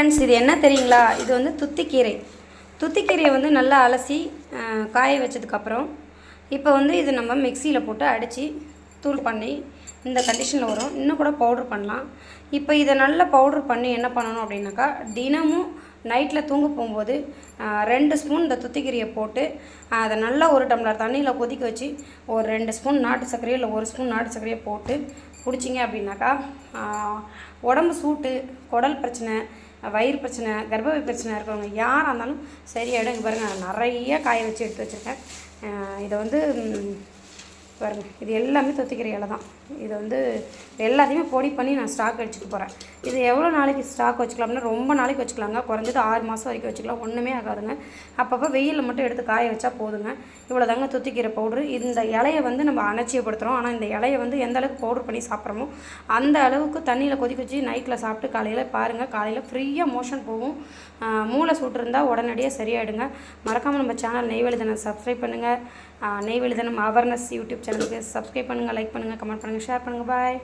Friends, இது என்ன தெரியுங்களா? இது வந்து துத்திக்கீரை. துத்திக்கீரையை வந்து நல்லா அலசி காய வச்சதுக்கப்புறம் இப்போ வந்து இது நம்ம மிக்சியில் போட்டு அடித்து தூள் பண்ணி இந்த கண்டிஷனில் வரும். இன்னும் கூட பவுட்ரு பண்ணலாம். இப்போ இதை நல்லா பவுட்ரு பண்ணி என்ன பண்ணணும் அப்படின்னாக்கா, தினமும் நைட்டில் தூங்க போகும்போது 2 ஸ்பூன் இந்த துத்திக்கீரையை போட்டு அதை நல்லா 1 டம்ளர் தண்ணியில் கொதிக்க வச்சு ஒரு 2 ஸ்பூன் நாட்டு சர்க்கரையோ இல்லை 1 ஸ்பூன் நாட்டு சர்க்கரையை போட்டு குடிச்சிங்க அப்படின்னாக்கா, உடம்பு சூட்டு, குடல் பிரச்சனை, வயிறு பிரச்சனை, கர்ப்பப்பை பிரச்சனை இருக்கிறவங்க யாராக இருந்தாலும் சரியாயிடும். இங்கே பாருங்கள், நான் நிறைய காய வச்சு எடுத்து வச்சுருக்கேன். இதை வந்து பாருங்கள், இது எல்லாமே துத்திக்கீரை இலை தான். இது வந்து எல்லாத்தையுமே பொடி பண்ணி நான் ஸ்டாக் அடிச்சுட்டு போகிறேன். இது எவ்வளோ நாளைக்கு ஸ்டாக் வச்சுக்கலாம்னா, ரொம்ப நாளைக்கு வச்சுக்கலாங்க. குறைஞ்சது 6 மாதம் வரைக்கும் வச்சுக்கலாம். ஒன்றுமே ஆகாதுங்க. அப்பப்போ வெயிலில் மட்டும் எடுத்து காய வச்சா போதுங்க. இவ்வளோ தாங்க துத்திக்கீரை பவுட்ரு. இந்த இலையை வந்து நம்ம அலட்சியப்படுத்துகிறோம். ஆனால் இந்த இலையை வந்து எந்த அளவுக்கு பவுட்ரு பண்ணி சாப்பிட்றோமோ அந்த அளவுக்கு தண்ணியில் கொதிக்க வச்சு நைட்டில் சாப்பிட்டு காலையில் பாருங்கள், காலையில் ஃப்ரீயாக மோஷன் போகும். மூளை சூட்டு இருந்தால் உடனடியாக சரியாயிடுங்க. மறக்காமல் நம்ம சேனல் நெய்வேலிதனம் சப்ஸ்கிரைப் பண்ணுங்கள். நெய்வேலிதனம் அவேர்னஸ் யூடியூப் சேனலுக்கு சப்ஸ்கிரைப் பண்ணுங்கள், லைக் பண்ணுங்கள், கமெண்ட் பண்ணுங்கள், ஷேர் பண்ணுங்கள். பாய்.